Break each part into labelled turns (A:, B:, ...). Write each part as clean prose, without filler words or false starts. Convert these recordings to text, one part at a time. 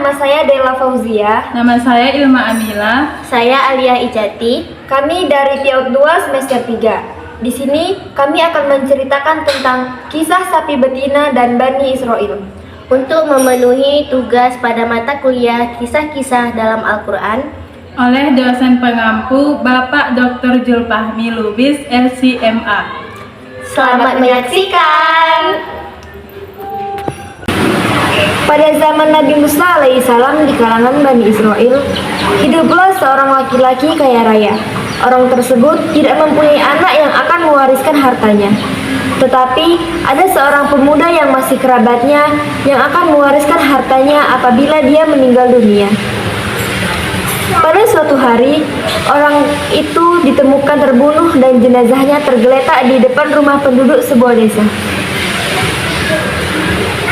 A: nama saya Dela Fauzia.
B: Nama saya Ilma Amila.
C: Saya Alia Ijati.
A: Kami dari PAUD 2 semester 3. Di sini kami akan menceritakan tentang kisah sapi betina dan Bani Israel.
C: Untuk memenuhi tugas pada mata kuliah kisah-kisah dalam Al-Quran
B: Oleh dosen pengampu Bapak Dr. Julfahmi Lubis, LCMA.
C: Selamat menyaksikan.
A: Pada zaman Nabi Musa alaihissalam di kalangan Bani Israel, hiduplah seorang laki-laki kaya raya. Orang tersebut tidak mempunyai anak yang akan mewariskan hartanya. Tetapi ada seorang pemuda yang masih kerabatnya yang akan mewariskan hartanya apabila dia meninggal dunia. Pada suatu hari, orang itu ditemukan terbunuh dan jenazahnya tergeletak di depan rumah penduduk sebuah desa.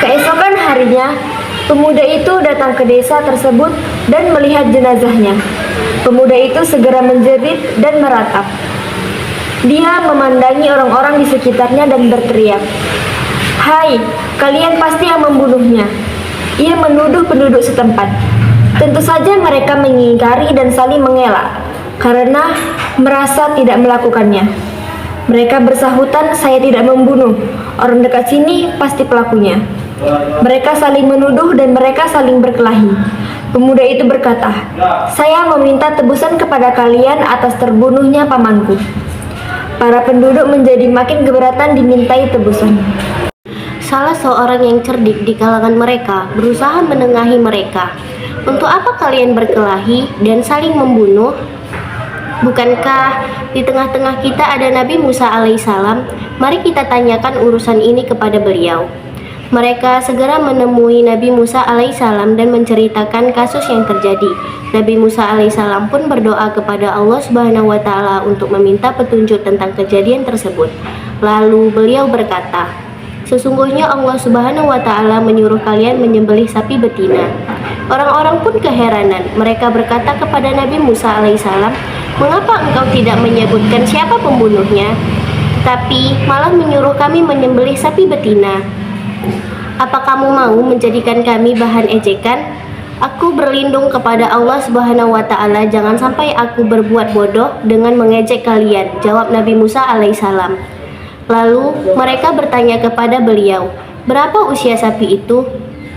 A: Keesokan harinya, pemuda itu datang ke desa tersebut dan melihat jenazahnya. Pemuda itu segera menjerit dan meratap. Dia memandangi orang-orang di sekitarnya dan berteriak, "Hai, kalian pasti yang membunuhnya." Ia menuduh penduduk setempat. Tentu saja mereka mengingkari dan saling mengelak karena merasa tidak melakukannya. Mereka bersahutan, "Saya tidak membunuh. Orang dekat sini pasti pelakunya." Mereka saling menuduh dan mereka saling berkelahi. Pemuda itu berkata, "Saya meminta tebusan kepada kalian atas terbunuhnya pamanku." Para penduduk menjadi makin keberatan dimintai tebusan.
C: Salah seorang yang cerdik di kalangan mereka berusaha menengahi mereka. "Untuk apa kalian berkelahi dan saling membunuh? Bukankah di tengah-tengah kita ada Nabi Musa alaihissalam? Mari kita tanyakan urusan ini kepada beliau." Mereka segera menemui Nabi Musa alaihissalam dan menceritakan kasus yang terjadi. Nabi Musa alaihissalam pun berdoa kepada Allah Subhanahu wa Ta'ala untuk meminta petunjuk tentang kejadian tersebut. Lalu beliau berkata, "Sesungguhnya Allah Subhanahu wa Ta'ala menyuruh kalian menyembelih sapi betina." Orang-orang pun keheranan. Mereka berkata kepada Nabi Musa alaihissalam, "Mengapa engkau tidak menyebutkan siapa pembunuhnya, tapi malah menyuruh kami menyembelih sapi betina? Apa kamu mau menjadikan kami bahan ejekan? Aku berlindung kepada Allah Subhanahu wa Ta'ala, jangan sampai aku berbuat bodoh dengan mengejek kalian," jawab Nabi Musa alaihissalam. Lalu mereka bertanya kepada beliau, "Berapa usia sapi itu?"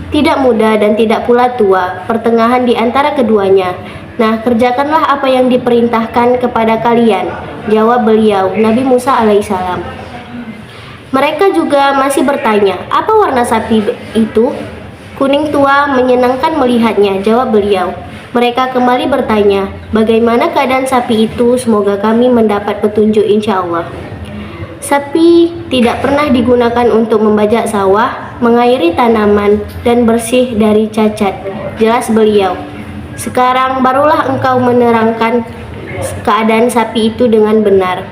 C: "Tidak muda dan tidak pula tua, pertengahan di antara keduanya." "Nah, kerjakanlah apa yang diperintahkan kepada kalian," jawab beliau, Nabi Musa alaihissalam. Mereka juga masih bertanya, "Apa warna sapi itu?" "Kuning tua, menyenangkan melihatnya," jawab beliau. Mereka kembali bertanya, "Bagaimana keadaan sapi itu? Semoga kami mendapat petunjuk insya Allah." Sapi tidak pernah digunakan untuk membajak sawah, mengairi tanaman, dan bersih dari cacat, jelas beliau. "Sekarang barulah engkau menerangkan keadaan sapi itu dengan benar."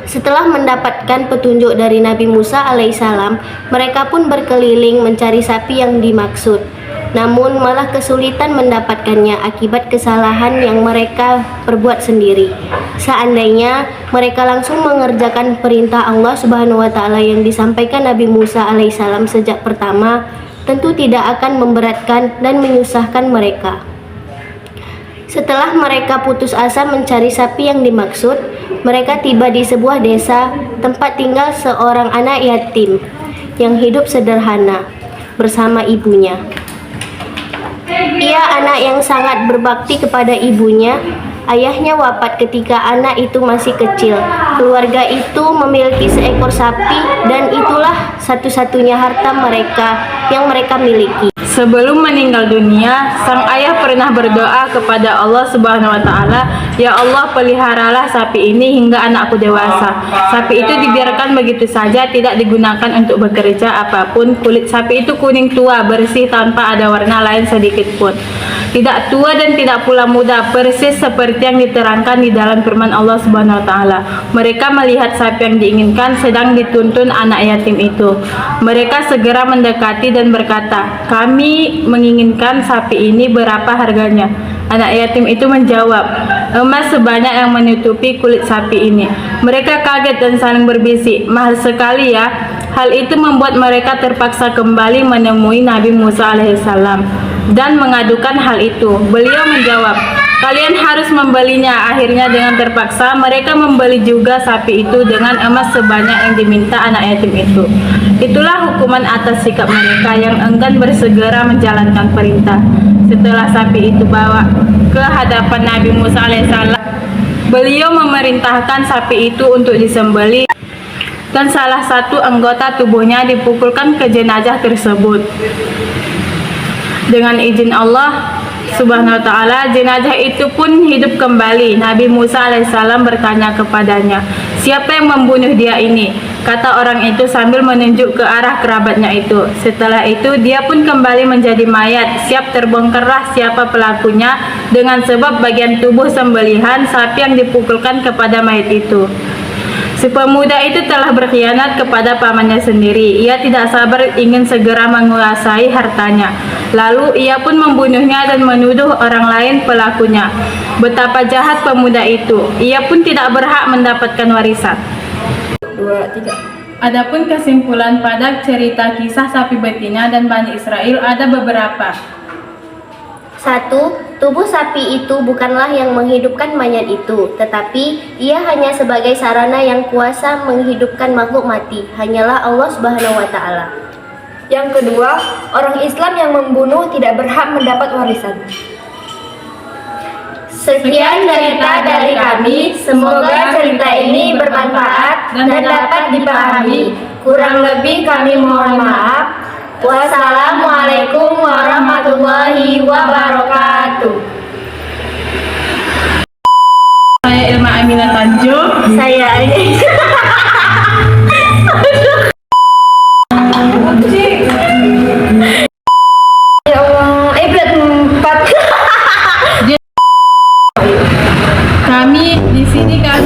C: Setelah mendapatkan petunjuk dari Nabi Musa alaihissalam, mereka pun berkeliling mencari sapi yang dimaksud. Namun malah kesulitan mendapatkannya akibat kesalahan yang mereka perbuat sendiri. Seandainya mereka langsung mengerjakan perintah Allah Subhanahu wa Ta'ala yang disampaikan Nabi Musa alaihissalam sejak pertama, tentu tidak akan memberatkan dan menyusahkan mereka. Setelah mereka putus asa mencari sapi yang dimaksud, mereka tiba di sebuah desa tempat tinggal seorang anak yatim yang hidup sederhana bersama ibunya. Ia anak yang sangat berbakti kepada ibunya. Ayahnya wafat ketika anak itu masih kecil. Keluarga itu memiliki seekor sapi dan itulah satu-satunya harta mereka yang mereka miliki.
B: Sebelum meninggal dunia, sang ayah pernah berdoa kepada Allah Subhanahu wa Ta'ala, "Ya Allah, peliharalah sapi ini hingga anakku dewasa." Sapi itu dibiarkan begitu saja, tidak digunakan untuk bekerja apapun. Kulit sapi itu kuning tua, bersih tanpa ada warna lain sedikit pun. Tidak tua dan tidak pula muda, persis seperti yang diterangkan di dalam firman Allah Subhanahu wa Ta'ala. Mereka melihat sapi yang diinginkan sedang dituntun anak yatim itu. Mereka segera mendekati dan berkata, "Kami menginginkan sapi ini, berapa harganya?" Anak yatim itu menjawab, "Emas sebanyak yang menutupi kulit sapi ini." Mereka kaget dan saling berbisik, "Mahal sekali ya." Hal itu membuat mereka terpaksa kembali menemui Nabi Musa alaihissalam. dan mengadukan hal itu. Beliau menjawab, "Kalian harus membelinya." Akhirnya dengan terpaksa mereka membeli juga sapi itu dengan emas sebanyak yang diminta anak yatim itu. Itulah hukuman atas sikap mereka yang enggan bersegera menjalankan perintah. Setelah sapi itu bawa ke hadapan Nabi Musa alaihissalam, beliau memerintahkan sapi itu untuk disembelih dan salah satu anggota tubuhnya dipukulkan ke jenazah tersebut. Dengan izin Allah Subhanahu wa ta'ala, jenazah itu pun hidup kembali. Nabi Musa alaihissalam bertanya kepadanya, "Siapa yang membunuh dia ini?" Kata orang itu sambil menunjuk ke arah kerabatnya itu. Setelah itu dia pun kembali menjadi mayat. Siap terbongkarlah siapa pelakunya dengan sebab bagian tubuh sembelihan sapi yang dipukulkan kepada mayat itu. Si pemuda itu telah berkhianat kepada pamannya sendiri. Ia tidak sabar ingin segera menguasai hartanya. Lalu ia pun membunuhnya dan menuduh orang lain pelakunya. Betapa jahat pemuda itu. Ia pun tidak berhak mendapatkan warisan.
A: 2, 3.
B: Adapun kesimpulan pada cerita kisah sapi betina dan Bani Israel ada beberapa.
C: 1. Tubuh sapi itu bukanlah yang menghidupkan mayat itu, tetapi ia hanya sebagai sarana yang kuasa menghidupkan makhluk mati. Hanyalah Allah Subhanahu wa ta'ala.
A: Yang kedua, orang Islam yang membunuh tidak berhak mendapat warisan.
C: Sekian cerita dari kami, semoga cerita ini bermanfaat dan dapat dipahami. Kurang lebih kami mohon maaf. Wassalamualaikum warahmatullahi wabarakatuh.
B: Saya Ilma Aminah Tanjung.
C: Saya
A: Ya Allah, berat 4.
B: Kami di sini kan